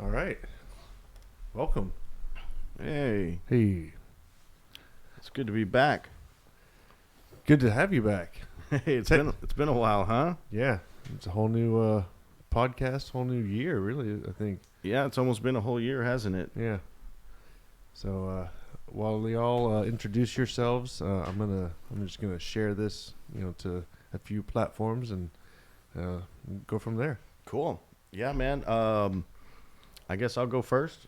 All right. Welcome. Hey, Hey. it's good to be back. Good to have you back. Hey, it's been a while, huh? Yeah. It's a whole new podcast, whole new year, really, I think. Yeah, it's almost been a whole year, hasn't it? Yeah. So while y'all introduce yourselves, I'm just gonna share this, to a few platforms and go from there. Cool. Yeah, man. I guess I'll go first.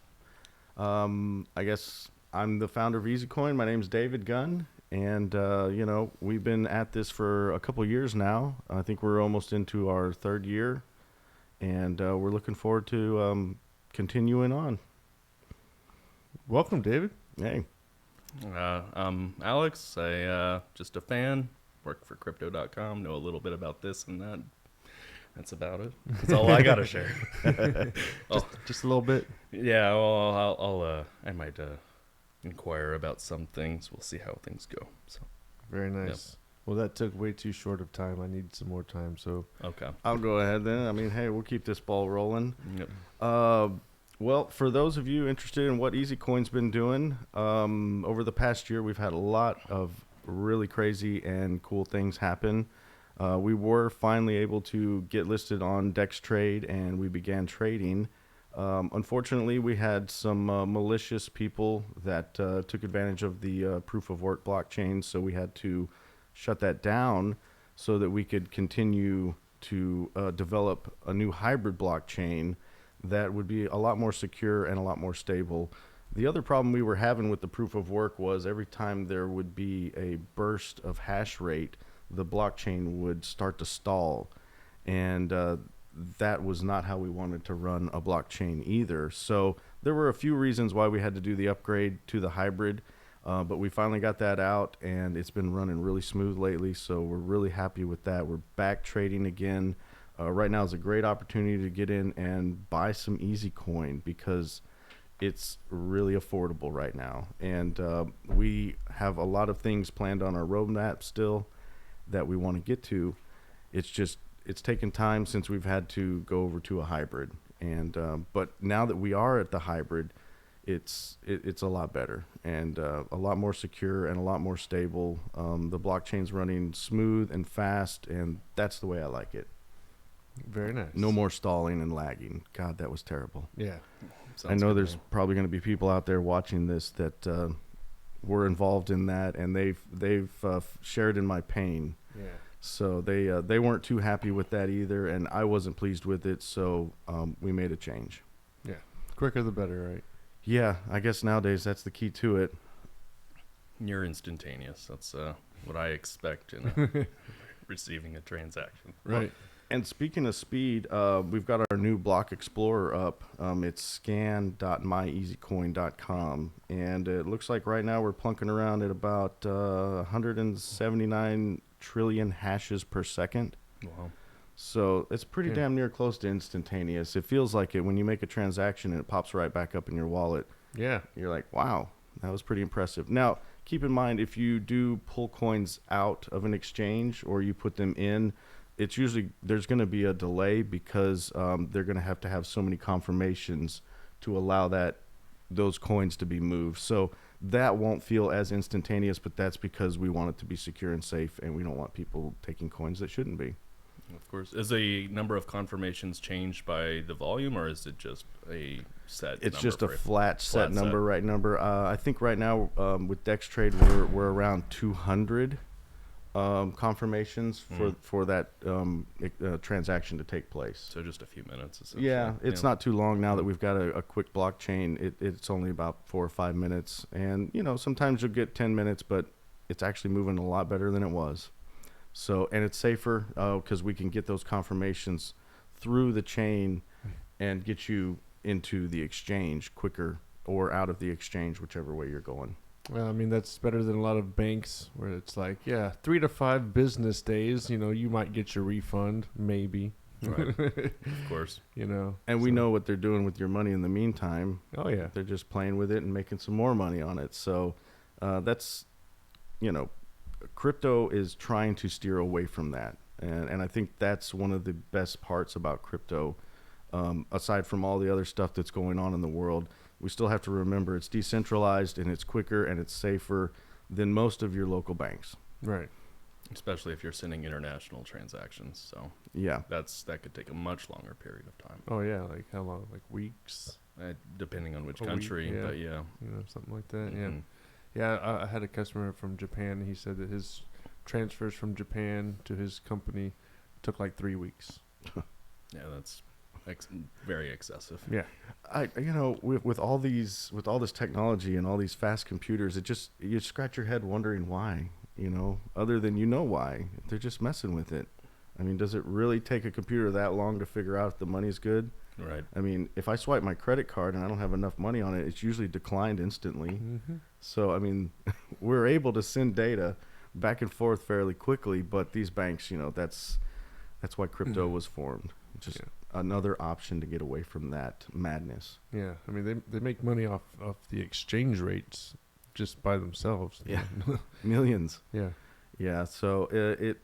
I guess I'm the founder of EZCoin. My name's David Gunn, and we've been at this for a couple years now. I think we're almost into our third year, and we're looking forward to continuing on. Welcome, David. Hey. I'm Alex. I just a fan. Work for Crypto.com. Know a little bit about this and that. That's about it. That's all I gotta share. Just a little bit. Yeah. Well, I might inquire about some things. We'll see how things go. So. Very nice. Yep. Well, that took way too short of time. I need some more time. So Okay. I'll go ahead then. I mean, hey, we'll keep this ball rolling. Yep. Well, for those of you interested in what EZCoin's been doing, over the past year, we've had a lot of really crazy and cool things happen. We were finally able to get listed on Dex Trade, and we began trading. Unfortunately, we had some malicious people that took advantage of the proof of work blockchain, so we had to shut that down so that we could continue to develop a new hybrid blockchain that would be a lot more secure and a lot more stable. The other problem we were having with the proof of work was every time there would be a burst of hash rate, the blockchain would start to stall. And that was not how we wanted to run a blockchain either. So there were a few reasons why we had to do the upgrade to the hybrid, but we finally got that out, and it's been running really smooth lately. So we're really happy with that. We're back trading again. Right now is a great opportunity to get in and buy some EZCoin because it's really affordable right now. And we have a lot of things planned on our roadmap still that we want to get to. It's taken time since we've had to go over to a hybrid. And but now that we are at the hybrid, it's a lot better and a lot more secure and a lot more stable. The blockchain's running smooth and fast, and that's the way I like it. Very nice. No more stalling and lagging. God, that was terrible. Yeah. Sounds I know good, there's man. probably going to be people out there watching this that were involved in that, and they've shared in my pain. Yeah. So they weren't too happy with that either, and I wasn't pleased with it. So we made a change. Yeah. Quicker the better, right? Yeah, I guess nowadays that's the key to it. You're instantaneous. That's what I expect in receiving a transaction. Right. And speaking of speed, we've got our new block explorer up. It's scan.myeasycoin.com, and it looks like right now we're plunking around at about 179 trillion hashes per second. Wow. So it's pretty damn near close to instantaneous. It feels like it when you make a transaction and it pops right back up in your wallet. Yeah. You're like, wow, that was pretty impressive. Now, keep in mind, if you do pull coins out of an exchange or you put them in, it's usually there's going to be a delay because they're going to have so many confirmations to allow those coins to be moved. So that won't feel as instantaneous, but that's because we want it to be secure and safe, and we don't want people taking coins that shouldn't be. Of course. Is the number of confirmations changed by the volume, or is it just a set It's number just a for it? flat set number, right number. I think right now with Dex Trade we're around 200 confirmations for that transaction to take place. So just a few minutes. Essentially. Yeah, it's not too long now that we've got a quick blockchain. It's only about 4 or 5 minutes, and sometimes you'll get 10 minutes, but it's actually moving a lot better than it was. So, and it's safer because we can get those confirmations through the chain and get you into the exchange quicker or out of the exchange, whichever way you're going. Well, I mean, that's better than a lot of banks where it's like, 3 to 5 business days, you might get your refund, maybe. Right. Of course. And we know what they're doing with your money in the meantime. Oh, yeah. They're just playing with it and making some more money on it. So that's, crypto is trying to steer away from that. And I think that's one of the best parts about crypto. aside from all the other stuff that's going on in the world. We still have to remember it's decentralized and it's quicker and it's safer than most of your local banks. Right. Especially if you're sending international transactions. So Yeah. that could take a much longer period of time, Oh yeah, like how long? Like weeks? depending on which A week, country. yeah. But yeah. You know, something like that. Yeah. Mhm. Yeah, I had a customer from Japan. He said that his transfers from Japan to his company took like 3 weeks. Yeah, that's very excessive. Yeah. With all this technology and all these fast computers, you scratch your head wondering why, other than why. They're just messing with it. I mean, does it really take a computer that long to figure out if the money's good? Right. I mean, if I swipe my credit card and I don't have enough money on it, it's usually declined instantly. Mm-hmm. So, I mean, we're able to send data back and forth fairly quickly, but these banks, that's why crypto was formed. Just another option to get away from that madness. Yeah. I mean, they make money off the exchange rates just by themselves. Yeah. Millions. Yeah. Yeah. So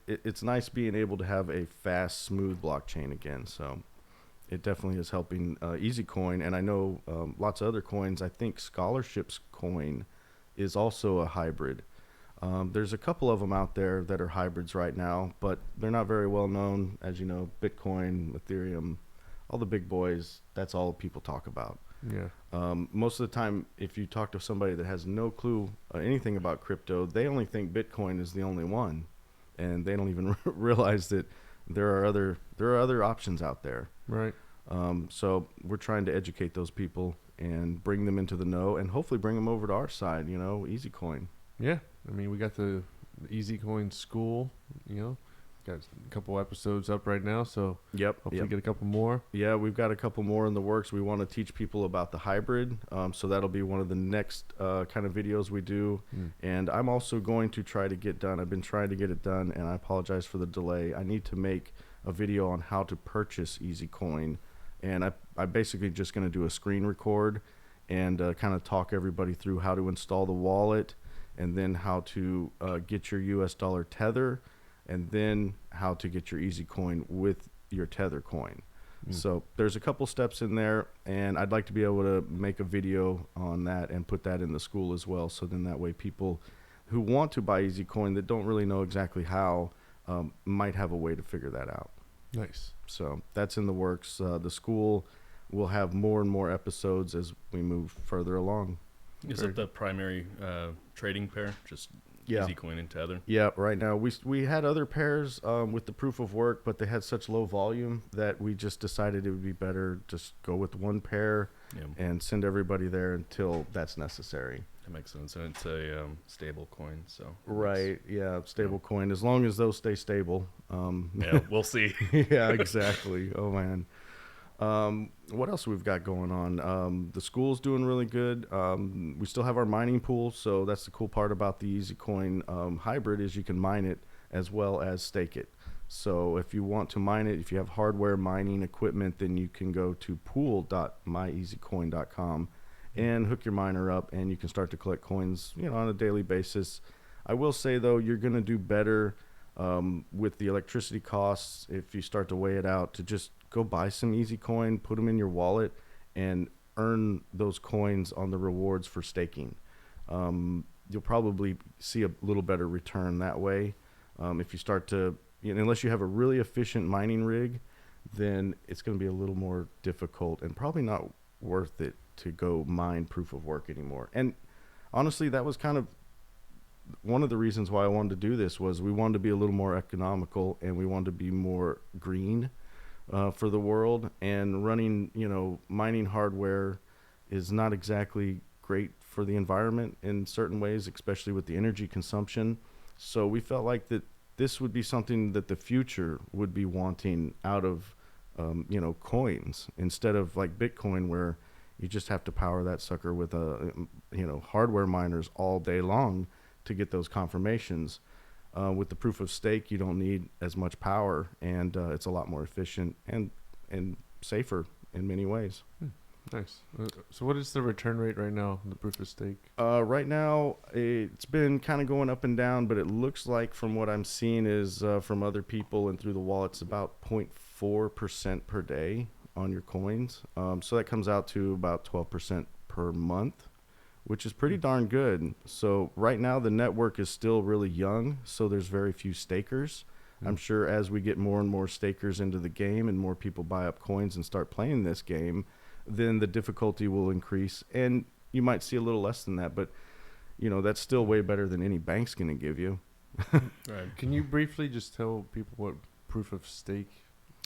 it's nice being able to have a fast, smooth blockchain again. So it definitely is helping EZCoin. And I know lots of other coins. I think Scholarships coin is also a hybrid. There's a couple of them out there that are hybrids right now, but they're not very well known. As you know, Bitcoin, Ethereum, all the big boys, that's all people talk about. Yeah. Most of the time, if you talk to somebody that has no clue anything about crypto, they only think Bitcoin is the only one, and they don't even realize that there are other options out there. Right. So we're trying to educate those people and bring them into the know, and hopefully bring them over to our side. EZCoin. Yeah. I mean, we got the EZCoin school, got a couple episodes up right now, so hopefully get a couple more. Yeah, we've got a couple more in the works. We want to teach people about the hybrid, so that'll be one of the next kind of videos we do. And I'm also going to try to get done. I've been trying to get it done, and I apologize for the delay. I need to make a video on how to purchase EZCoin, and I'm basically just going to do a screen record and kind of talk everybody through how to install the wallet, and then how to get your US dollar tether, and then how to get your EZCoin with your tether coin. So there's a couple steps in there, and I'd like to be able to make a video on that and put that in the school as well. So then that way people who want to buy EZCoin that don't really know exactly how might have a way to figure that out. Nice. So that's in the works. The school will have more and more episodes as we move further along. Is it the primary trading pair? Just EZCoin and Tether? Yeah, right now we had other pairs with the proof of work, but they had such low volume that we just decided it would be better just go with one pair and send everybody there until that's necessary. That makes sense. And it's a stable coin, so. Right, yeah, stable coin. As long as those stay stable. Yeah, we'll see. Yeah, exactly. Oh, man. What else we've got going on? The school's doing really good. We still have our mining pool, so that's the cool part about the EZCoin hybrid is you can mine it as well as stake it. So if you want to mine it, if you have hardware mining equipment, then you can go to pool.myeZcoin.com and hook your miner up, and you can start to collect coins, on a daily basis. I will say though, you're going to do better with the electricity costs if you start to weigh it out to just go buy some EZCoin, put them in your wallet, and earn those coins on the rewards for staking. You'll probably see a little better return that way. If you start to, unless you have a really efficient mining rig, then it's going to be a little more difficult and probably not worth it to go mine proof of work anymore. And honestly, that was kind of one of the reasons why I wanted to do this was we wanted to be a little more economical and we wanted to be more green for the world, and running, mining hardware is not exactly great for the environment in certain ways, especially with the energy consumption. So we felt like that this would be something that the future would be wanting out of, coins, instead of like Bitcoin, where you just have to power that sucker with hardware miners all day long to get those confirmations. With the proof of stake, you don't need as much power, and it's a lot more efficient and safer in many ways. Nice. So what is the return rate right now on the proof of stake? Right now, it's been kind of going up and down, but it looks like from what I'm seeing is from other people and through the wallets about 0.4% per day. on your coins. So that comes out to about 12% per month, which is pretty darn good. So right now the network is still really young, so there's very few stakers. I'm sure as we get more and more stakers into the game and more people buy up coins and start playing this game, then the difficulty will increase, and you might see a little less than that, but that's still way better than any bank's going to give you. Right. Can you briefly just tell people what proof of stake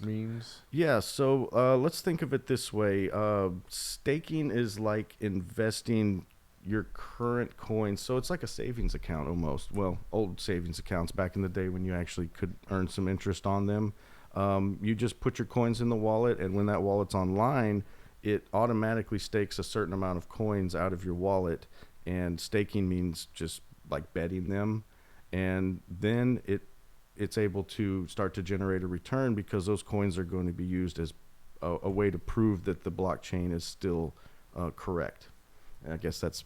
means? Yeah, so let's think of it this way. Staking is like investing your current coins. So it's like a savings account almost. Well, old savings accounts back in the day when you actually could earn some interest on them. You just put your coins in the wallet, and when that wallet's online, it automatically stakes a certain amount of coins out of your wallet. And staking means just like betting them. And then it's able to start to generate a return because those coins are going to be used as a way to prove that the blockchain is still correct. And I guess that's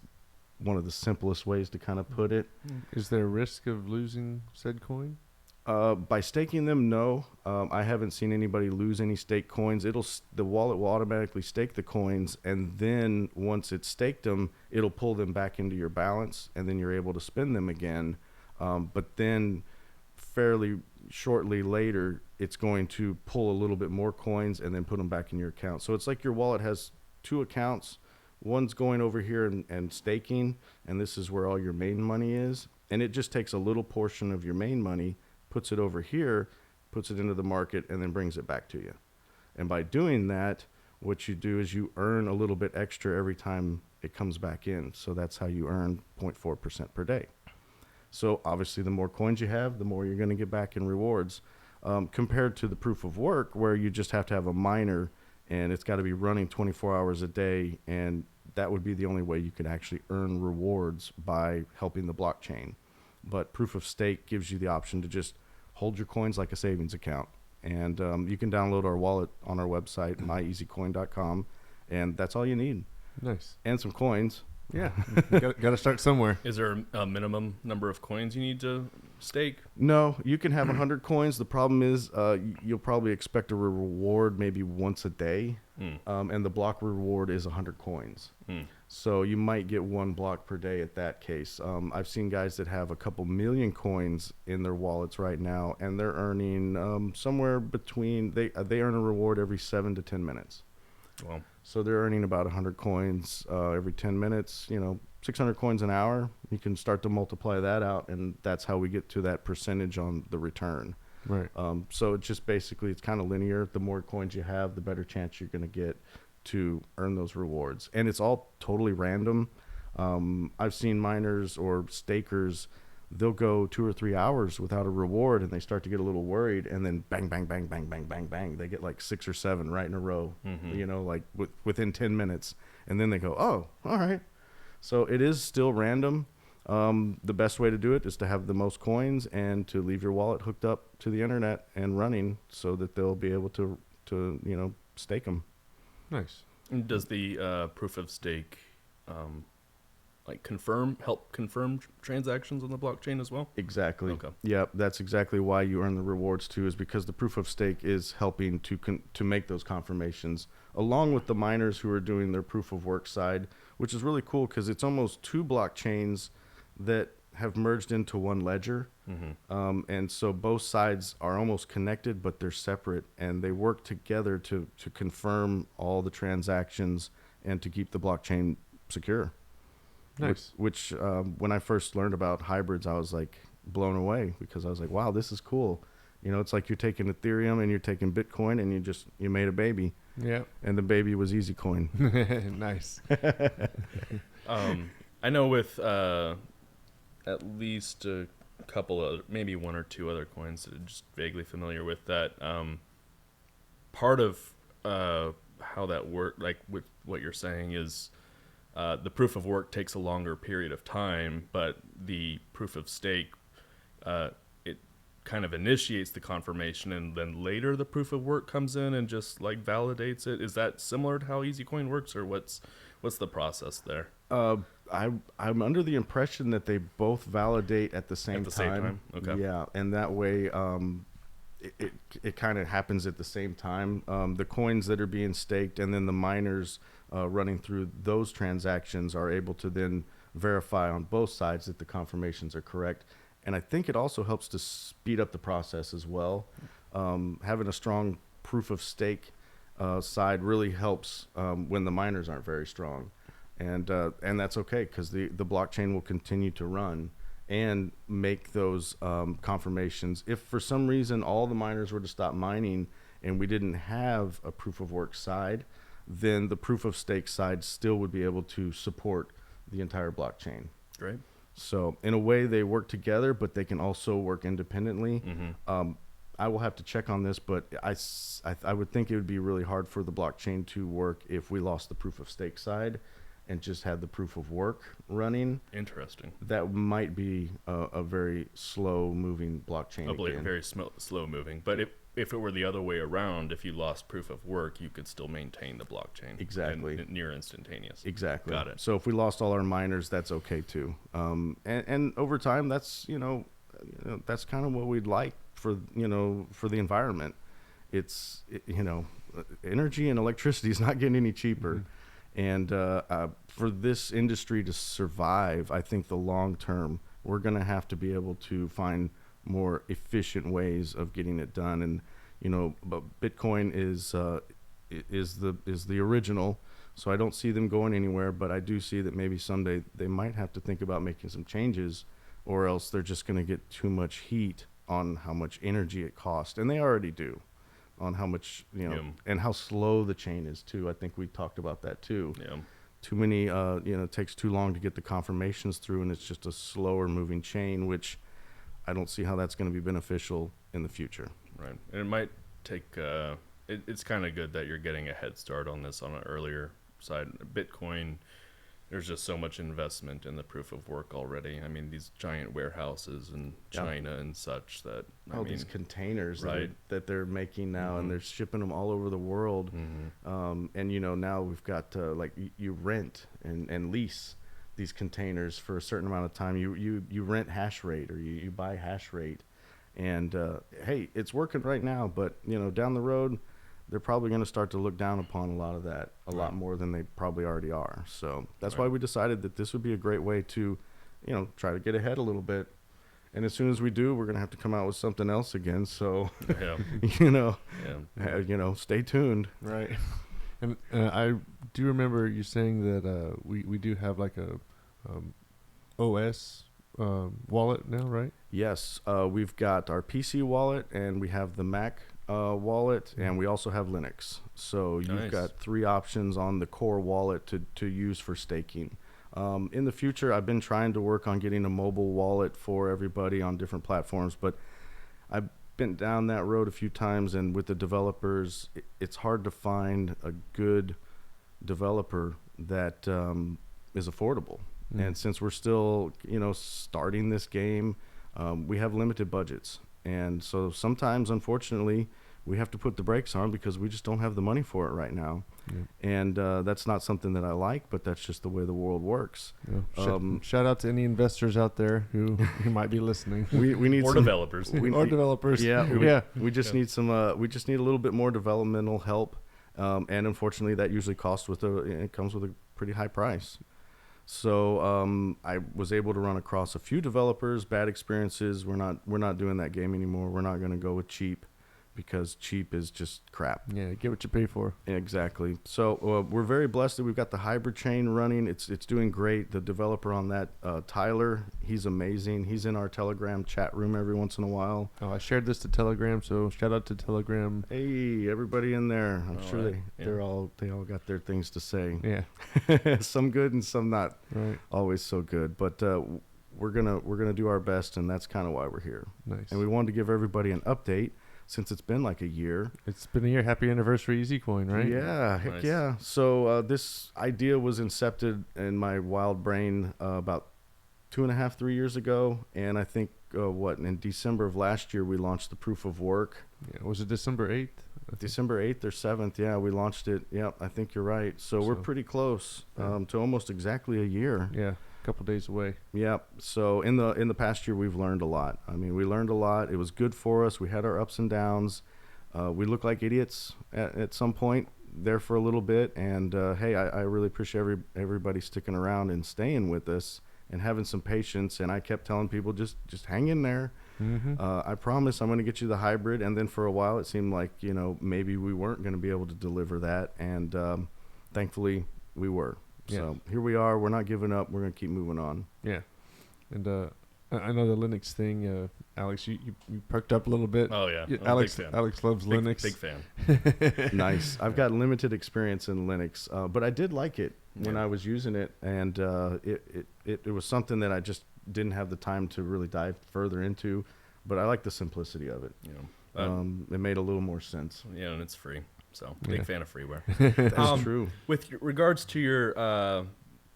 one of the simplest ways to kind of put it. Is there a risk of losing said coin? By staking them, no. I haven't seen anybody lose any stake coins. The wallet will automatically stake the coins, and then once it's staked them, it'll pull them back into your balance, and then you're able to spend them again. But then fairly shortly later, it's going to pull a little bit more coins and then put them back in your account. So it's like your wallet has two accounts. One's going over here and staking, and this is where all your main money is. And it just takes a little portion of your main money, puts it over here, puts it into the market, and then brings it back to you. And by doing that, what you do is you earn a little bit extra every time it comes back in. So that's how you earn 0.4% per day. So obviously the more coins you have, the more you're going to get back in rewards, compared to the proof of work where you just have to have a miner and it's got to be running 24 hours a day. And that would be the only way you could actually earn rewards by helping the blockchain. But proof of stake gives you the option to just hold your coins like a savings account. And you can download our wallet on our website, myEZCoin.com, and that's all you need. Nice. And some coins. Yeah. Got to start somewhere. Is there a minimum number of coins you need to stake? No, you can have 100 coins. The problem is you'll probably expect a reward maybe once a day, and the block reward is 100 coins. So you might get one block per day at that case. I've seen guys that have a couple million coins in their wallets right now, and they're earning somewhere between, they earn a reward every 7 to 10 minutes. Well, So they're earning about 100 coins every 10 minutes, 600 coins an hour. You can start to multiply that out, and that's how we get to that percentage on the return. Right. So it's just basically, it's kind of linear. The more coins you have, the better chance you're going to get to earn those rewards. And it's all totally random. I've seen miners or stakers, they'll go 2 or 3 hours without a reward, and they start to get a little worried, and then bang, bang, bang, bang, bang, bang, bang. They get like 6 or 7 right in a row, like within 10 minutes. And then they go, oh, all right. So it is still random. The best way to do it is to have the most coins and to leave your wallet hooked up to the internet and running so that they'll be able to stake them. Nice. and does the proof of stake help confirm transactions on the blockchain as well? Exactly. Okay. Yep, that's exactly why you earn the rewards too, is because the proof of stake is helping to make those confirmations, along with the miners who are doing their proof of work side, which is really cool because it's almost 2 blockchains that have merged into one ledger. Mm-hmm. And so both sides are almost connected, but they're separate, and they work together to confirm all the transactions and to keep the blockchain secure. Nice. Which when I first learned about hybrids, I was like blown away, because I was like, wow, this is cool. You know, it's like you're taking Ethereum and you're taking Bitcoin and you made a baby. Yeah. And the baby was EZCoin. Nice. I know with at least a couple of, maybe 1 or 2 other coins that I'm just vaguely familiar with, that part of how that worked, like with what you're saying, is the proof of work takes a longer period of time, but the proof of stake, it kind of initiates the confirmation, and then later the proof of work comes in and just like validates it. Is that similar to how EZCoin works, or what's the process there? I'm under the impression that they both validate at the same time. Okay. Yeah, and that way, it kind of happens at the same time. The coins that are being staked and then the miners running through those transactions are able to then verify on both sides that the confirmations are correct. And I think it also helps to speed up the process as well. Having a strong proof of stake side really helps when the miners aren't very strong. And that's okay, because the blockchain will continue to run and make those confirmations. If for some reason all the miners were to stop mining and we didn't have a proof of work side, then the proof of stake side still would be able to support the entire blockchain. Great. So in a way, they work together, but they can also work independently. Mm-hmm. I will have to check on this, but I would think it would be really hard for the blockchain to work if we lost the proof of stake side and just had the proof of work running. Interesting. That might be a very slow moving blockchain. Very slow moving. But if it were the other way around, if you lost proof of work, you could still maintain the blockchain. Exactly. Near instantaneous. Exactly. Got it. So if we lost all our miners, that's okay too. And over time, that's that's kind of what we'd like for the environment. It's energy and electricity is not getting any cheaper. Mm-hmm. And for this industry to survive, I think the long term, we're going to have to be able to find more efficient ways of getting it done. And but Bitcoin is the original, so I don't see them going anywhere. But I do see that maybe someday they might have to think about making some changes, or else they're just going to get too much heat on how much energy it costs, and they already do. On how much, and how slow the chain is too. I think we talked about that too. Yeah. Too many, it takes too long to get the confirmations through, and it's just a slower moving chain, which I don't see how that's going to be beneficial in the future. Right. And it might take, it's kind of good that you're getting a head start on this on an earlier side. Bitcoin, there's just so much investment in the proof of work already. I mean, these giant warehouses in China and such that, these containers right. that they're making now, Mm-hmm. and they're shipping them all over the world. Mm-hmm. And now we've got you rent and lease these containers for a certain amount of time. You rent hash rate, or you buy hash rate, and hey, it's working right now. But down the road, they're probably going to start to look down upon a lot of that, lot more than they probably already are. So that's why we decided that this would be a great way to, try to get ahead a little bit. And as soon as we do, we're going to have to come out with something else again. So, stay tuned. Right. And I do remember you saying that we do have like a OS wallet now, right? Yes. We've got our PC wallet, and we have the Mac wallet, and we also have Linux. So you've got 3 options on the core wallet to use for staking. In the future, I've been trying to work on getting a mobile wallet for everybody on different platforms, but I've been down that road a few times, and with the developers, it's hard to find a good developer that is affordable. And since we're still, starting this game, we have limited budgets. And so sometimes, unfortunately, we have to put the brakes on because we just don't have the money for it right now. Yeah. And that's not something that I like, but that's just the way the world works. Yeah. Shout out to any investors out there who might be listening. We need or some developers. Developers. Yeah. We just need some. We just need a little bit more developmental help. And unfortunately, that usually comes with a pretty high price. So I was able to run across a few developers, bad experiences. We're not doing that game anymore. We're not going to go with cheap, because cheap is just crap. Yeah, get what you pay for. Exactly. So we're very blessed that we've got the hybrid chain running. It's doing great. The developer on that, Tyler, he's amazing. He's in our Telegram chat room every once in a while. Oh, I shared this to Telegram, so shout out to Telegram. Hey, everybody in there. I'm sure right. they all got their things to say. Yeah. Some good and some not always so good. But we're gonna do our best, and that's kind of why we're here. Nice. And we wanted to give everybody an update since it's been like a year. It's been a year. Happy anniversary, EZCoin, right? Yeah, heck Nice. yeah. So this idea was incepted in my wild brain about 2.5, 3 years ago, and I think in December of last year we launched the proof of work. Yeah. Was it December 8th? December 8th or 7th, yeah, we launched it. Yeah, I think you're right. So we're pretty close to almost exactly a year. Yeah. couple days away. Yep. So in the past year, we've learned a lot. I mean, we learned a lot. It was good for us. We had our ups and downs. We looked like idiots at some point there for a little bit. And hey, I really appreciate everybody sticking around and staying with us and having some patience. And I kept telling people, just hang in there. Mm-hmm. I promise I'm going to get you the hybrid. And then for a while, it seemed like, maybe we weren't going to be able to deliver that. And thankfully, we were. Yeah. So here we are. We're not giving up. We're going to keep moving on. Yeah. And I know the Linux thing, Alex, you perked up a little bit. Oh yeah, I'm Alex a big fan. Alex loves Linux. Big fan. Nice. I've got limited experience in Linux, but I did like it when I was using it, and it was something that I just didn't have the time to really dive further into, but I like the simplicity of it. It made a little more sense. Yeah, and it's free. So big fan of freeware. That's true. With regards to your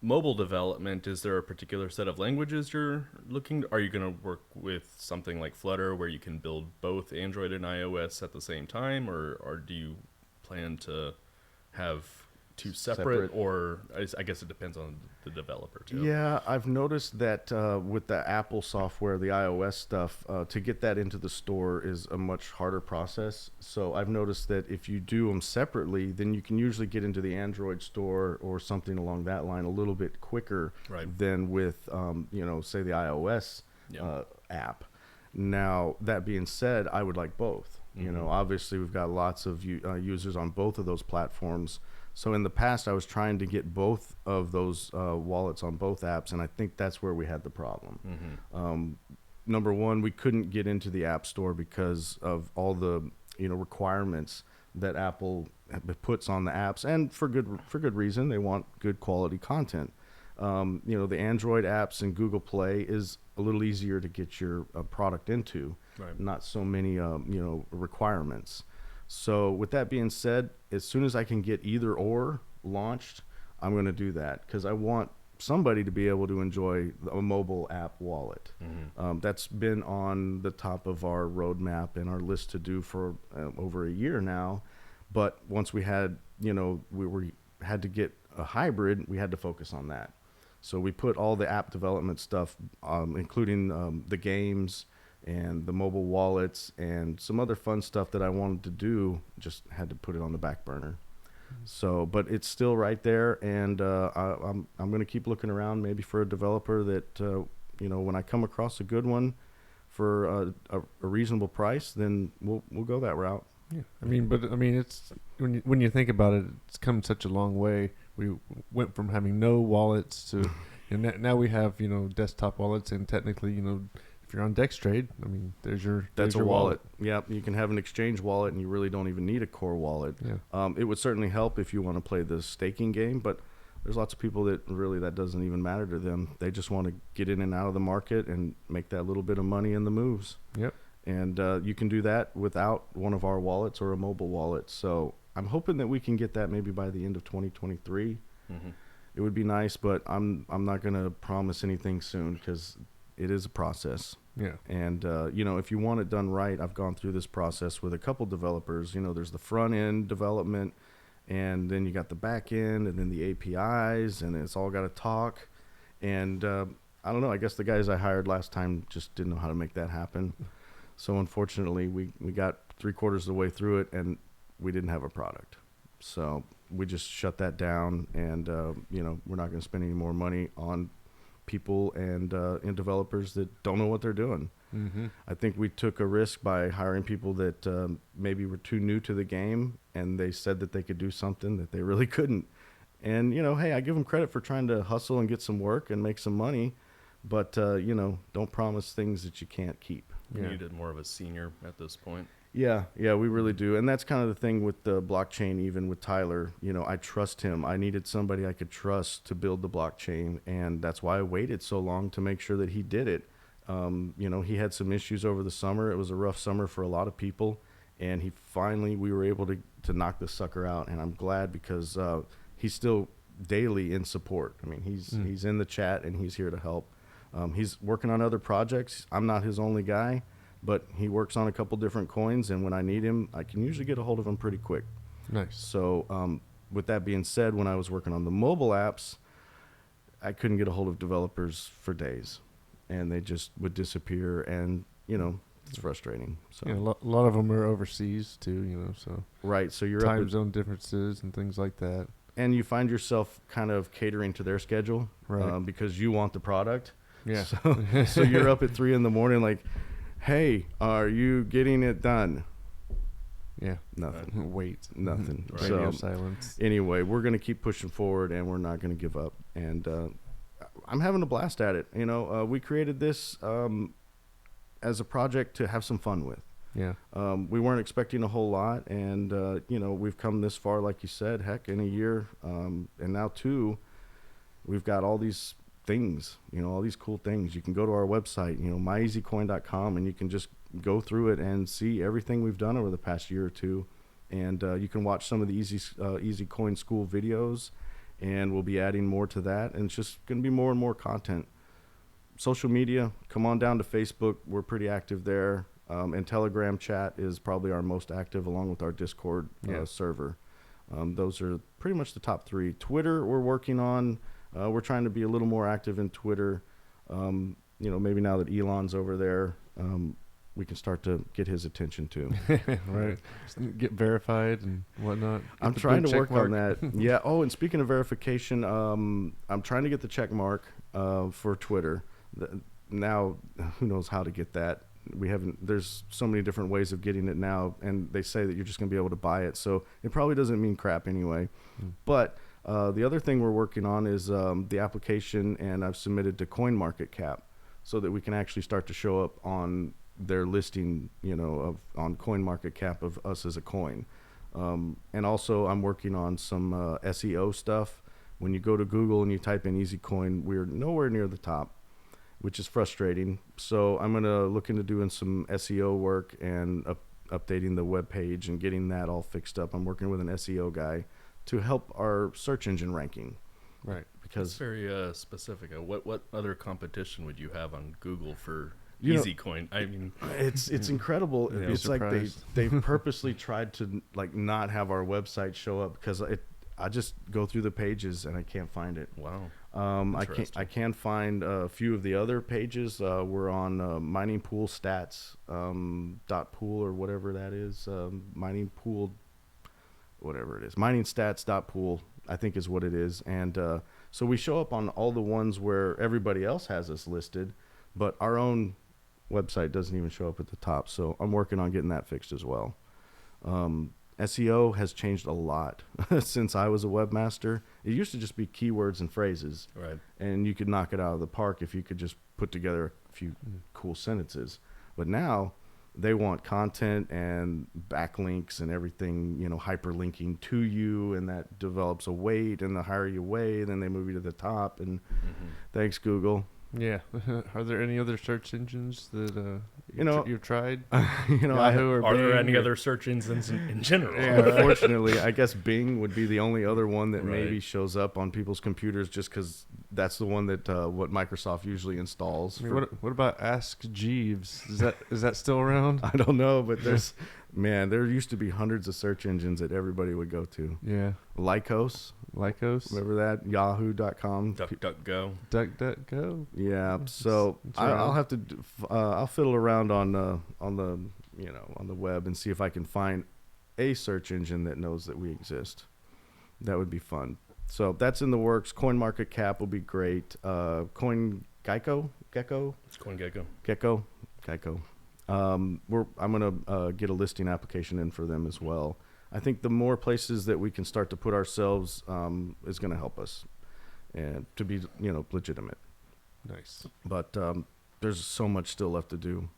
mobile development, is there a particular set of languages you're looking? Are you going to work with something like Flutter, where you can build both Android and iOS at the same time, or do you plan to have two separate? Or I guess it depends on the developer too. Yeah, I've noticed that with the Apple software, the iOS stuff, to get that into the store is a much harder process. So I've noticed that if you do them separately, then you can usually get into the Android store or something along that line a little bit quicker than with, say the iOS app. Now, that being said, I would like both. Mm-hmm. Obviously we've got lots of users on both of those platforms. So in the past, I was trying to get both of those wallets on both apps, and I think that's where we had the problem. Mm-hmm. Number one, we couldn't get into the App Store because of all the requirements that Apple puts on the apps, and for good reason. They want good quality content. The Android apps and Google Play is a little easier to get your product into. Right. Not so many requirements. So with that being said, as soon as I can get either or launched, I'm going to do that, because I want somebody to be able to enjoy a mobile app wallet. Mm-hmm. That's been on the top of our roadmap and our list to do for over a year now. But once we had, had to get a hybrid, we had to focus on that. So we put all the app development stuff, including the games and the mobile wallets and some other fun stuff that I wanted to do, just had to put it on the back burner. So, but it's still right there, and I'm going to keep looking around, maybe for a developer that when I come across a good one for a reasonable price, then we'll go that route. Yeah, it's when you think about it, it's come such a long way. We went from having no wallets to, and now we have desktop wallets, and technically if you're on Dextrade, there's your wallet. Yep, you can have an exchange wallet, and you really don't even need a core wallet. Yeah. It would certainly help if you want to play the staking game, but there's lots of people that really that doesn't even matter to them. They just want to get in and out of the market and make that little bit of money in the moves. Yep. And you can do that without one of our wallets or a mobile wallet. So I'm hoping that we can get that maybe by the end of 2023. Mm-hmm. It would be nice, but I'm not going to promise anything soon, because it is a process. Yeah. And, if you want it done right, I've gone through this process with a couple developers. There's the front end development, and then you got the back end, and then the APIs, and it's all got to talk. And I don't know, I guess the guys I hired last time just didn't know how to make that happen. So unfortunately, we got 3/4 of the way through it, and we didn't have a product. So we just shut that down, and, we're not going to spend any more money on people and developers that don't know what they're doing. Mm-hmm. I think we took a risk by hiring people that maybe were too new to the game, and they said that they could do something that they really couldn't. And, hey, I give them credit for trying to hustle and get some work and make some money, but, don't promise things that you can't keep. You Yeah. needed more of a senior at this point. Yeah, we really do. And that's kind of the thing with the blockchain, even with Tyler. I trust him. I needed somebody I could trust to build the blockchain, and that's why I waited so long to make sure that he did it. He had some issues over the summer. It was a rough summer for a lot of people, and we were able to knock this sucker out, and I'm glad, because he's still daily in support. He's in the chat, and he's here to help. He's working on other projects. I'm not his only guy, but he works on a couple different coins, and when I need him, I can usually get a hold of him pretty quick. Nice. So with that being said, when I was working on the mobile apps, I couldn't get a hold of developers for days, and they just would disappear, and it's frustrating. So Yeah, a lot of them are overseas too, so right, so you're time up zone differences and things like that. and you find yourself kind of catering to their schedule, Right. because you want the product. Yeah. So you're up at 3 a.m, like, hey, are you getting it done? Yeah. Nothing. Wait. Nothing. Right. Radio So silence. anyway, we're going to keep pushing forward, and we're not going to give up. And I'm having a blast at it. We created this as a project to have some fun with. Yeah. We weren't expecting a whole lot, and we've come this far, like you said, heck, in a year, and now 2, we've got all these things, all these cool things. You can go to our website, myezcoin.com, and you can just go through it and see everything we've done over the past year or 2. And you can watch some of the EZCoin school videos, and we'll be adding more to that. And it's just going to be more and more content. Social media, come on down to Facebook. We're pretty active there. And Telegram chat is probably our most active, along with our Discord server. Those are pretty much the top 3. Twitter, we're working on. We're trying to be a little more active in Twitter. Maybe now that Elon's over there, we can start to get his attention too. Right. Just get verified and whatnot. I'm trying to work on that. Yeah. Oh, and speaking of verification, I'm trying to get the check mark for Twitter. Now, who knows how to get that? There's so many different ways of getting it now, and they say that you're just going to be able to buy it. So it probably doesn't mean crap anyway. But the other thing we're working on is the application, and I've submitted to CoinMarketCap so that we can actually start to show up on their listing, on CoinMarketCap of us as a coin. And also I'm working on some SEO stuff. When you go to Google and you type in EZCoin, we're nowhere near the top, which is frustrating. So I'm going to look into doing some SEO work and updating the web page and getting that all fixed up. I'm working with an SEO guy to help our search engine ranking. Right. Because it's very specific. What other competition would you have on Google for EZCoin? I mean, it's incredible. It's surprised. like they purposely tried to not have our website show up, because I just go through the pages and I can't find it. Wow. I can't find a few of the other pages. We're on mining pool stats .pool or whatever that is. Mining pool, whatever it is. Mining stats .pool, I think is what it is. And so we show up on all the ones where everybody else has us listed, but our own website doesn't even show up at the top. So I'm working on getting that fixed as well. SEO has changed a lot since I was a webmaster. It used to just be keywords and phrases, Right. and you could knock it out of the park if you could just put together a few cool sentences. But now they want content and backlinks and everything, hyperlinking to you, and that develops a weight, and the higher you weigh, then they move you to the top. And thanks, Google. Yeah. Are there any other search engines that you've tried? Yahoo or Are there Bing any or- other search engines in general? Yeah, unfortunately, I guess Bing would be the only other one that Right. maybe shows up on people's computers, just because that's the one that what Microsoft usually installs. I mean, what about Ask Jeeves? Is that still around? I don't know, but there used to be hundreds of search engines that everybody would go to. Yeah. Lycos, remember that? Yahoo.com. DuckDuckGo. DuckDuckGo. Yeah, so it's around. I'll have to I'll fiddle around on the on the web and see if I can find a search engine that knows that we exist. That would be fun. So that's in the works. CoinMarketCap will be great. CoinGecko. It's CoinGecko. Gecko. I'm gonna get a listing application in for them as well. I think the more places that we can start to put ourselves is going to help us, and to be legitimate. Nice. But there's so much still left to do.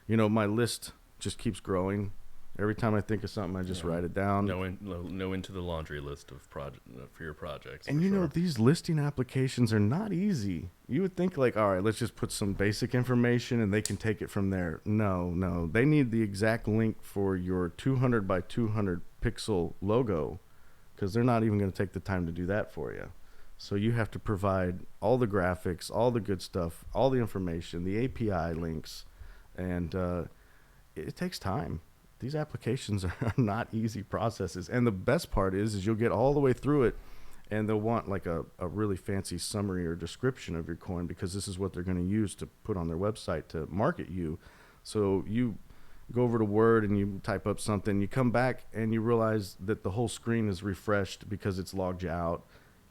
My list just keeps growing. Every time I think of something, I just write it down. No into the laundry list of for your projects. And for sure. these listing applications are not easy. You would think like, all right, let's just put some basic information and they can take it from there. No. They need the exact link for your 200 by 200 pixel logo, because they're not even going to take the time to do that for you. So you have to provide all the graphics, all the good stuff, all the information, the API links, and it takes time. These applications are not easy processes. And the best part is you'll get all the way through it, and they'll want like a really fancy summary or description of your coin, because this is what they're going to use to put on their website to market you. So you go over to Word and you type up something, you come back and you realize that the whole screen is refreshed because it's logged you out,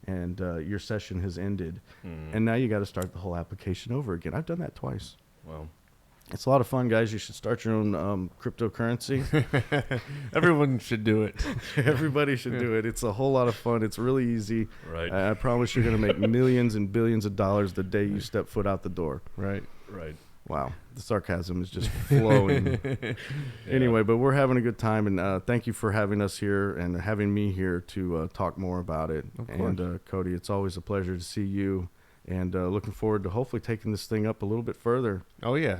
and your session has ended. And now you got to start the whole application over again. I've done that twice. Well, it's a lot of fun, guys. You should start your own cryptocurrency. Everyone should do it. Everybody should do it. It's a whole lot of fun. It's really easy. Right. I promise you're going to make millions and billions of dollars the day you step foot out the door. Right. Right. Wow. The sarcasm is just flowing. Anyway, but we're having a good time, and thank you for having us here and having me here to talk more about it. Of course. And Cody, it's always a pleasure to see you. And looking forward to hopefully taking this thing up a little bit further. Oh, yeah.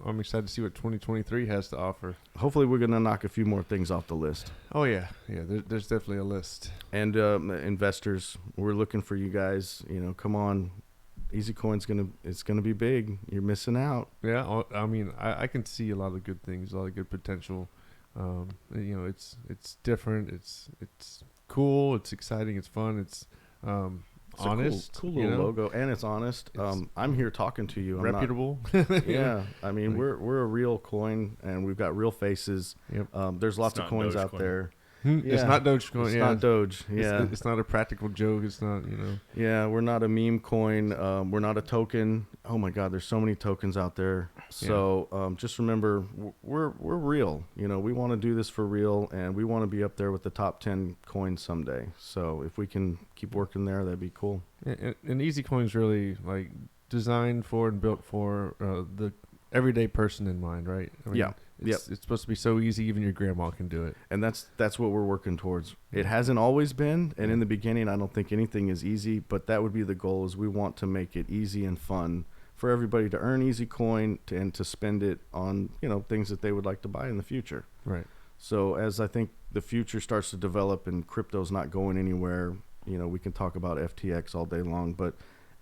I'm excited to see what 2023 has to offer. Hopefully we're going to knock a few more things off the list. Oh, yeah. Yeah, there's definitely a list. And investors, we're looking for you guys. Come on. EZCoin's it's gonna be big. You're missing out. Yeah, I mean, I can see a lot of good things, a lot of good potential. It's different. It's cool. It's exciting. It's fun. It's honest. Cool little logo, and it's honest. I'm here talking to you. I'm reputable. Yeah, I mean, we're a real coin, and we've got real faces. Yep. There's lots of coins out there. It's not Dogecoin. It's not Doge. Yeah. It's not a practical joke. It's not, Yeah, we're not a meme coin. We're not a token. Oh my God, there's so many tokens out there. So just remember, we're real. We want to do this for real, and we want to be up there with the top 10 coins someday. So if we can keep working there, that'd be cool. And EZCoin's really like designed for and built for the everyday person in mind, right? I mean, it's supposed to be so easy, even your grandma can do it. And that's what we're working towards. It hasn't always been, and in the beginning, I don't think anything is easy, but that would be the goal, is we want to make it easy and fun for everybody to earn EZCoin and to spend it on, things that they would like to buy in the future. Right. So as I think the future starts to develop and crypto's not going anywhere, we can talk about FTX all day long, but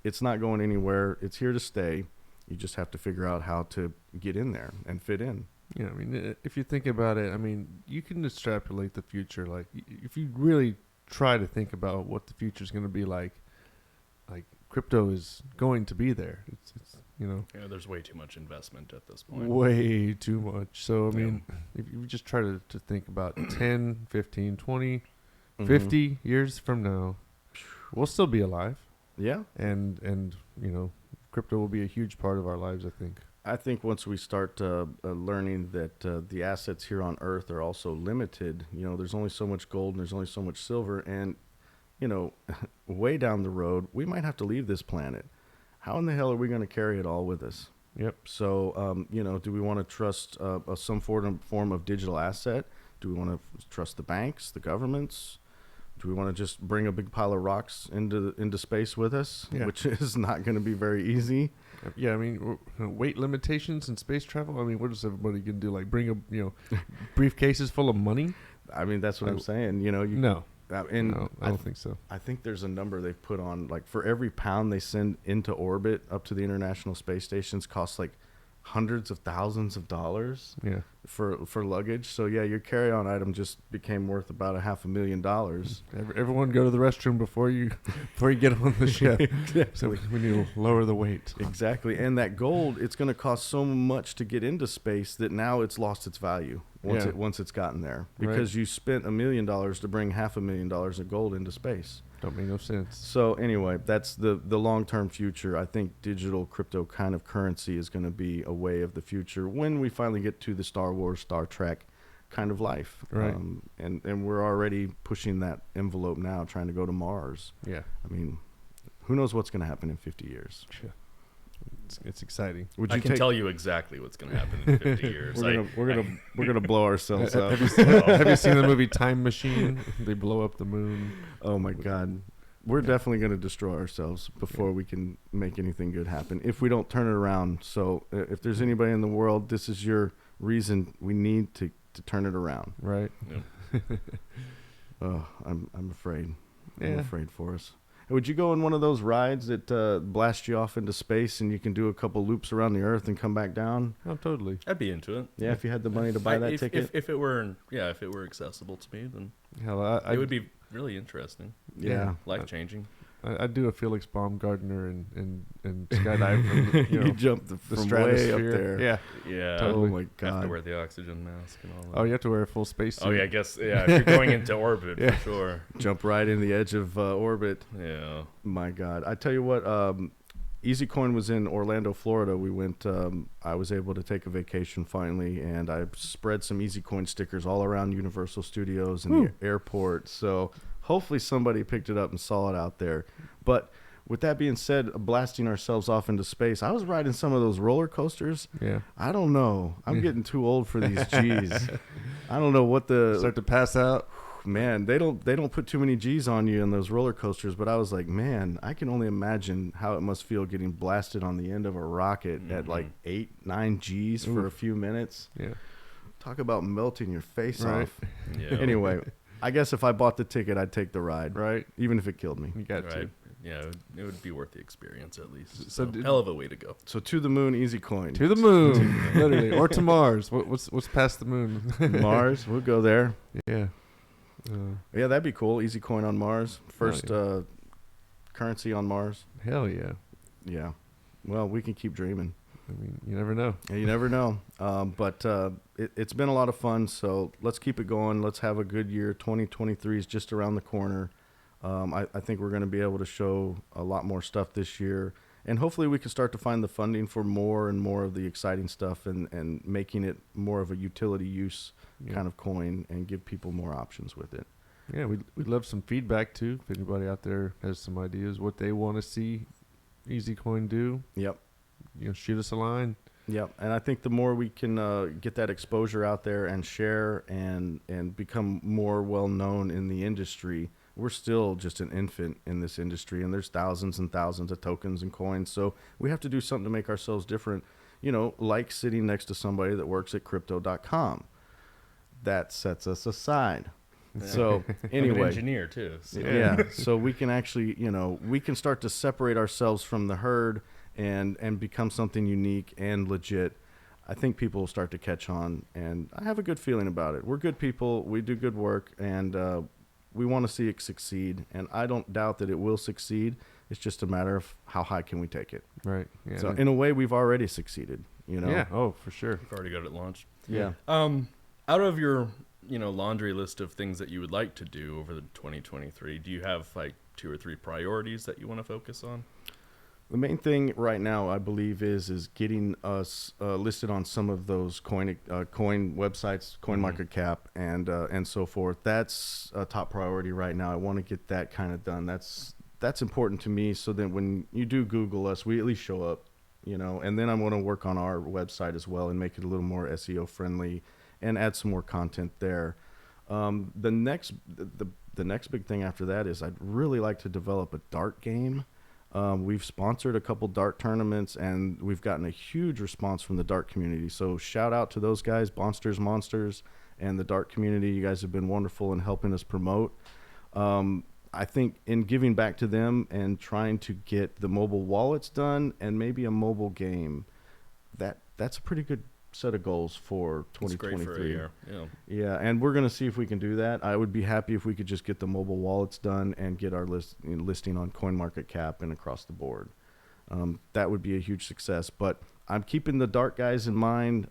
it's not going anywhere. It's here to stay. You just have to figure out how to get in there and fit in. Yeah, I mean, if you think about it, I mean, you can extrapolate the future. Like, if you really try to think about what the future is going to be like crypto is going to be there. It's Yeah, there's way too much investment at this point. Way too much. So, I mean, if you just try to think about 10, 15, 20, 50 years from now, we'll still be alive. Yeah. And crypto will be a huge part of our lives, I think. I think once we start learning that the assets here on Earth are also limited, there's only so much gold and there's only so much silver. And, way down the road, we might have to leave this planet. How in the hell are we going to carry it all with us? Yep. So, do we want to trust some form of digital asset? Do we want to trust the banks, the governments? Do we want to just bring a big pile of rocks into space with us, which is not going to be very easy? Yeah, I mean, weight limitations in space travel. I mean, what is everybody going to do? Like bring briefcases full of money? I mean, that's what I'm saying. No, I don't think so. I think there's a number they've put on, like, for every pound they send into orbit up to the International Space Stations costs like hundreds of thousands of dollars for luggage. So your carry-on item just became worth about $500,000. Everyone go to the restroom before you get on the ship. Exactly. So we need to lower the weight. Exactly. And that gold, it's going to cost so much to get into space that now it's lost its value once it's gotten there, because you spent $1 million to bring $500,000 of gold into space. Don't make no sense. So anyway, that's the long-term future. I think digital crypto kind of currency is going to be a way of the future when we finally get to the Star Wars, Star Trek kind of life. Right. And we're already pushing that envelope now, trying to go to Mars. Yeah. I mean, who knows what's going to happen in 50 years? Yeah. It's exciting. I can tell you exactly what's going to happen in 50 years. We're gonna blow ourselves up. Have you seen the movie Time Machine? They blow up the moon. Oh my God. We're definitely going to destroy ourselves before we can make anything good happen if we don't turn it around. So if there's anybody in the world, this is your reason. We need to turn it around. Right. Yep. Oh, I'm afraid. Yeah. I'm afraid for us. Would you go on one of those rides that blast you off into space and you can do a couple loops around the Earth and come back down? Oh, totally. I'd be into it. Yeah, if you had the money to buy that ticket. If it were accessible to me, then Hell, it would be really interesting. Yeah. Life changing. I do a Felix Baumgartner and skydive from You jumped the from way stratosphere. up there. Yeah. Yeah. Totally. Oh my Have to God. wear the oxygen mask and all that. Oh, you have to wear a full spacesuit. Oh yeah, I guess if you're going into orbit Yeah. for sure. Jump right in the edge of orbit. Yeah. My God. I tell you what, EZCoin was in Orlando, Florida. We went, I was able to take a vacation finally, and I spread some EZCoin stickers all around Universal Studios and the airport. So hopefully somebody picked it up and saw it out there. But with that being said, blasting ourselves off into space, I was riding some of those roller coasters. Yeah. I don't know. I'm getting too old for these G's. I don't know what the Start to pass out. man. They don't put too many G's on you in those roller coasters. But I was like, man, I can only imagine how it must feel getting blasted on the end of a rocket at like 8-9 G's for a few minutes. Yeah. Talk about melting your face Right. off. Yeah. Anyway, I guess if I bought the ticket, I'd take the ride, Right. even if it killed me. You got Right. to. Yeah, it would be worth the experience at least. So So did- hell of a way to go. So to the moon, EZCoin. To the moon, literally, or to Mars. What's past the moon? Mars, we'll go there. Yeah. Yeah, that'd be cool. EZCoin on Mars. First currency on Mars. Hell yeah. Yeah. Well, we can keep dreaming. I mean, you never know. Yeah, you never know. But it's been a lot of fun, so let's keep it going. Let's have a good year. 2023 is just around the corner. I think we're going to be able to show a lot more stuff this year. And hopefully we can start to find the funding for more and more of the exciting stuff and making it more of a utility use kind of coin and give people more options with it. Yeah, we'd love some feedback too. If anybody out there has some ideas what they want to see EZCoin do, Yep. Shoot us a line. Yep, and I think the more we can get that exposure out there and share and become more well known in the industry, we're still just an infant in this industry, and there's thousands and thousands of tokens and coins. So we have to do something to make ourselves different. Like sitting next to somebody that works at Crypto.com. That sets us aside. So I'm an anyway, engineer too. So. yeah. So we can actually, we can start to separate ourselves from the herd and become something unique and legit. I think people will start to catch on, and I have a good feeling about it. We're good people. We do good work, and we want to see it succeed. And I don't doubt that it will succeed. It's just a matter of how high can we take it. Right. Yeah. So in a way, we've already succeeded. Yeah. Oh, for sure. You've already got it launched. Yeah. Out of your laundry list of things that you would like to do over the 2023, do you have like 2 or 3 priorities that you want to focus on? The main thing right now, I believe, is getting us listed on some of those coin websites, CoinMarketCap, and so forth. That's a top priority right now. I want to get that kind of done. That's important to me, so that when you do Google us, we at least show up, And then I want to work on our website as well and make it a little more SEO friendly, and add some more content there. The next big thing after that is I'd really like to develop a dart game. We've sponsored a couple dart tournaments, and we've gotten a huge response from the dart community. So shout out to those guys, Monsters, and the dart community. You guys have been wonderful in helping us promote. I think in giving back to them and trying to get the mobile wallets done and maybe a mobile game, that's a pretty good set of goals for 2023. It's great for a year. Yeah. Yeah, and we're going to see if we can do that. I would be happy if we could just get the mobile wallets done and get our listing on CoinMarketCap and across the board. That would be a huge success. But I'm keeping the dart guys in mind.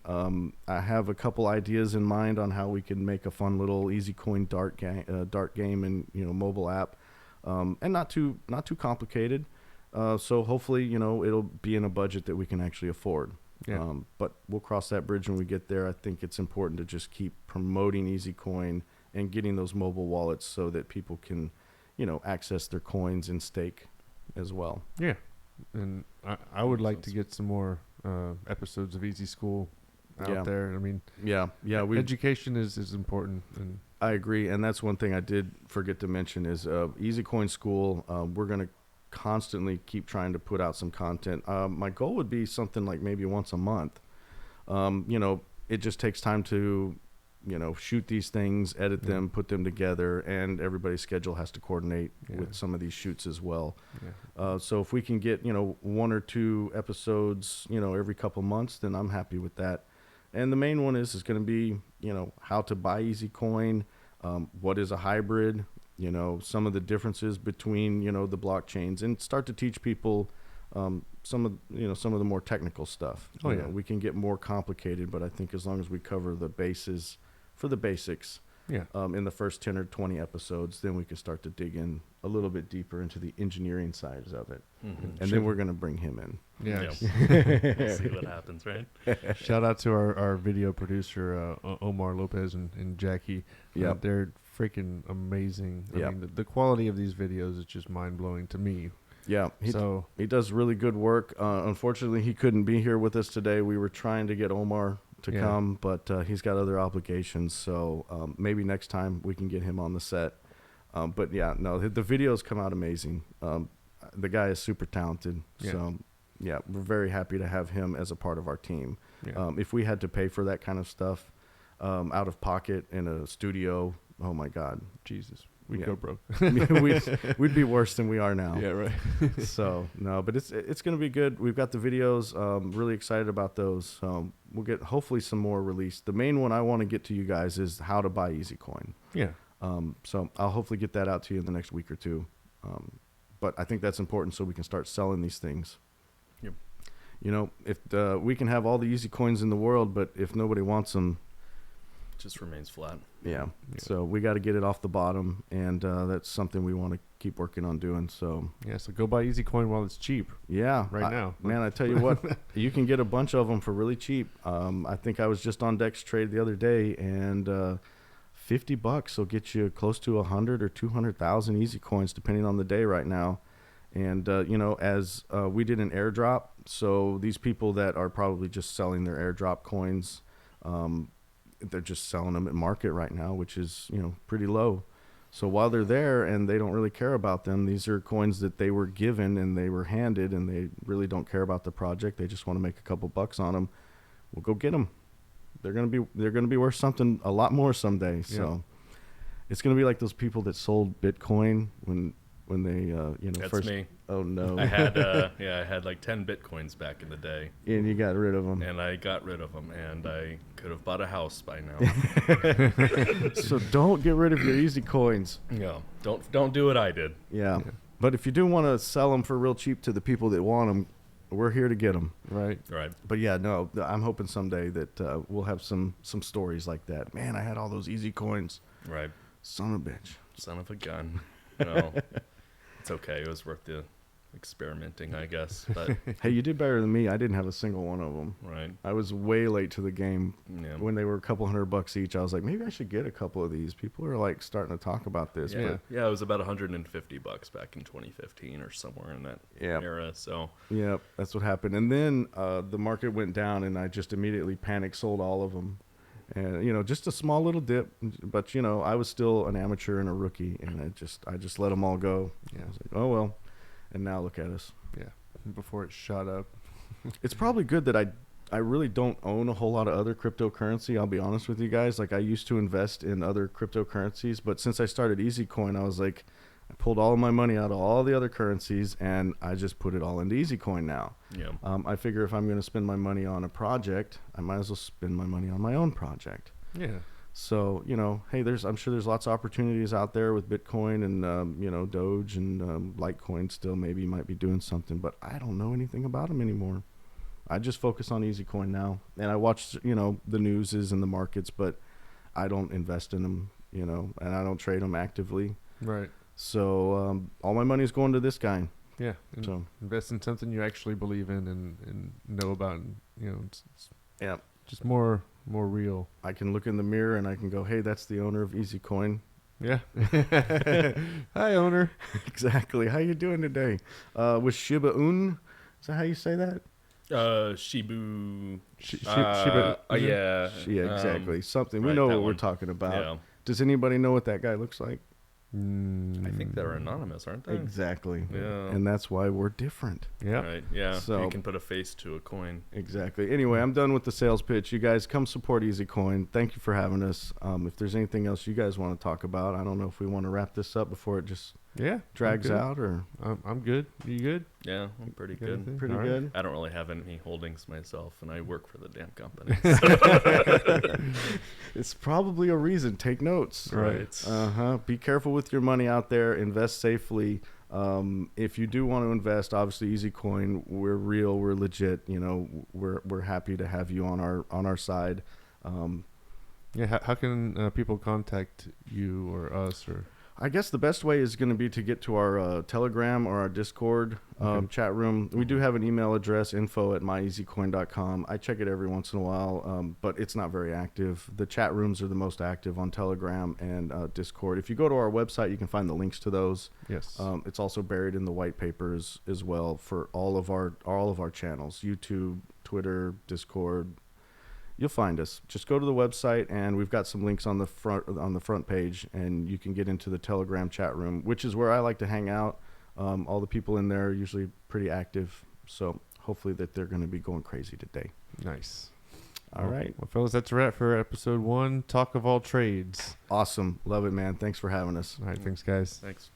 I have a couple ideas in mind on how we can make a fun little EZCoin dart game and mobile app, and not too complicated. So hopefully it'll be in a budget that we can actually afford. Yeah. But we'll cross that bridge when we get there. I think it's important to just keep promoting EZCoin and getting those mobile wallets so that people can, access their coins and stake as well. Yeah. And I would like to get some more episodes of Easy School out there. I mean, Yeah. education is important. And I agree. And that's one thing I did forget to mention is EZCoin School. We're going to constantly keep trying to put out some content. My goal would be something like maybe once a month. It just takes time to, shoot these things, edit them, put them together, and everybody's schedule has to coordinate with some of these shoots as well. Yeah. So if we can get, 1 or 2 episodes, every couple months, then I'm happy with that. And the main one is going to be, how to buy EZCoin, what is a hybrid, some of the differences between, the blockchains, and start to teach people some of the more technical stuff. Oh, yeah. We can get more complicated, but I think as long as we cover the bases for the basics, Yeah. in the first 10 or 20 episodes, then we can start to dig in a little bit deeper into the engineering sides of it. And then we're going to bring him in. Yeah. We'll see what happens, right? Shout out to our video producer, Omar Lopez and Jackie. Yep. They're freaking amazing. I Yep. mean, the quality of these videos is just mind-blowing to me. Yeah, he does really good work. Unfortunately, he couldn't be here with us today. We were trying to get Omar to come, but he's got other obligations. So maybe next time we can get him on the set. But yeah, no, the videos come out amazing. The guy is super talented. Yeah. So yeah, we're very happy to have him as a part of our team. Yeah. If we had to pay for that kind of stuff out of pocket in a studio, oh my God, Jesus. We'd Yeah. go broke. we'd be worse than we are now. Yeah, right. So no, but it's going to be good. We've got the videos. Really excited about those. We'll get hopefully some more released. The main one I want to get to you guys is how to buy EZCoin. Yeah. So I'll hopefully get that out to you in the next week or two. But I think that's important so we can start selling these things. Yep. If we can have all the EZCoins in the world, but if nobody wants them, Just remains flat. yeah. So we got to get it off the bottom, and that's something we want to keep working on doing. So Yeah, so go buy EZCoin while it's cheap yeah, right now. man, I tell you what, you can get a bunch of them for really cheap. I think I was just on Dex Trade the other day, and $50 will get you close to 100 or 200,000 EZCoins, depending on the day right now. And as we did an airdrop, so these people that are probably just selling their airdrop coins, they're just selling them at market right now, which is pretty low. So while they're there and they don't really care about them, these are coins that they were given and they were handed, and they really don't care about the project. They just want to make a couple bucks on them. We'll go get them. They're gonna be worth something a lot more someday. So it's gonna be like those people that sold Bitcoin when they That's first. me. Oh no! I had like 10 Bitcoins back in the day, And you got rid of them. and I got rid of them, and I could have bought a house by now. So don't get rid of your EZCoins. No, don't do what I did. Yeah. But if you do want to sell them for real cheap to the people that want them, we're here to get them. Right. Right. But yeah, no, I'm hoping someday that we'll have some stories like that. Man, I had all those EZCoins. Right. Son of a bitch. Son of a gun. No, it's okay. It was worth the experimenting, I guess. But Hey, you did better than me. I didn't have a single one of them. right. I was way late to the game. Yeah. When they were a couple $100 each, I was like, maybe I should get a couple of these. People are like starting to talk about this. Yeah. But It was about $150 back in 2015 or somewhere in that Yep. era. So yeah, that's what happened. And then the market went down, and I just immediately panic sold all of them. And just a small little dip, but I was still an amateur and a rookie, and I just let them all go. Yeah. I was like, oh well. And now look at us. Yeah. Before it shot up. It's probably good that I really don't own a whole lot of other cryptocurrency. I'll be honest with you guys. Like, I used to invest in other cryptocurrencies, but since I started EZCoin, I was like, I pulled all of my money out of all the other currencies, and I just put it all into EZCoin now. yeah. I figure if I'm going to spend my money on a project, I might as well spend my money on my own project. Yeah. So, hey, I'm sure there's lots of opportunities out there with Bitcoin and, Doge and Litecoin still maybe might be doing something, but I don't know anything about them anymore. I just focus on EZCoin now, and I watch, the newses and the markets, but I don't invest in them, and I don't trade them actively. Right. So all my money is going to this guy. Yeah. So Invest in something you actually believe in and know about. And, it's yeah, just more real. I can look in the mirror and I can go, hey, that's the owner of EZCoin. Yeah. Hi, owner. Exactly. How you doing today? With Shiba Inu? Is that how you say that? Shibu. Shiba. Yeah. Yeah, exactly. Something. We right, know that what we're one. talking about. Yeah. Does anybody know what that guy looks like? I think they're anonymous, aren't they? Exactly. Yeah. And that's why we're different. Yeah. Right. Yeah. So- you can put a face to a coin. Exactly. Anyway, I'm done with the sales pitch. You guys come support EZCoin. Thank you for having us. If there's anything else you guys want to talk about, I don't know if we want to wrap this up before it just Yeah. drags I'm good. out, or I'm good. You good? Yeah, I'm pretty Got good. anything? pretty All right. good? I don't really have any holdings myself, and I work for the damn company. It's probably a reason. Take notes. Right. Be careful with your money out there. Invest safely. If you do want to invest, obviously EZCoin, we're real, we're legit. You know, we're happy to have you on our side. Yeah. How can people contact you or us or? I guess the best way is going to be to get to our Telegram or our Discord chat room. We do have an email address, info@myezcoin.com. I check it every once in a while, but it's not very active. The chat rooms are the most active on Telegram and Discord. If you go to our website, you can find the links to those. Yes. It's also buried in the white papers as well for all of our channels: YouTube, Twitter, Discord. You'll find us. Just go to the website, and we've got some links on the front page, and you can get into the Telegram chat room, which is where I like to hang out. All the people in there are usually pretty active, so hopefully that they're going to be going crazy today. Nice. All right. Well, fellas, that's a wrap for episode 1. Talk of all trades. Awesome. Love it, man. Thanks for having us. All right. Thanks, guys. Thanks.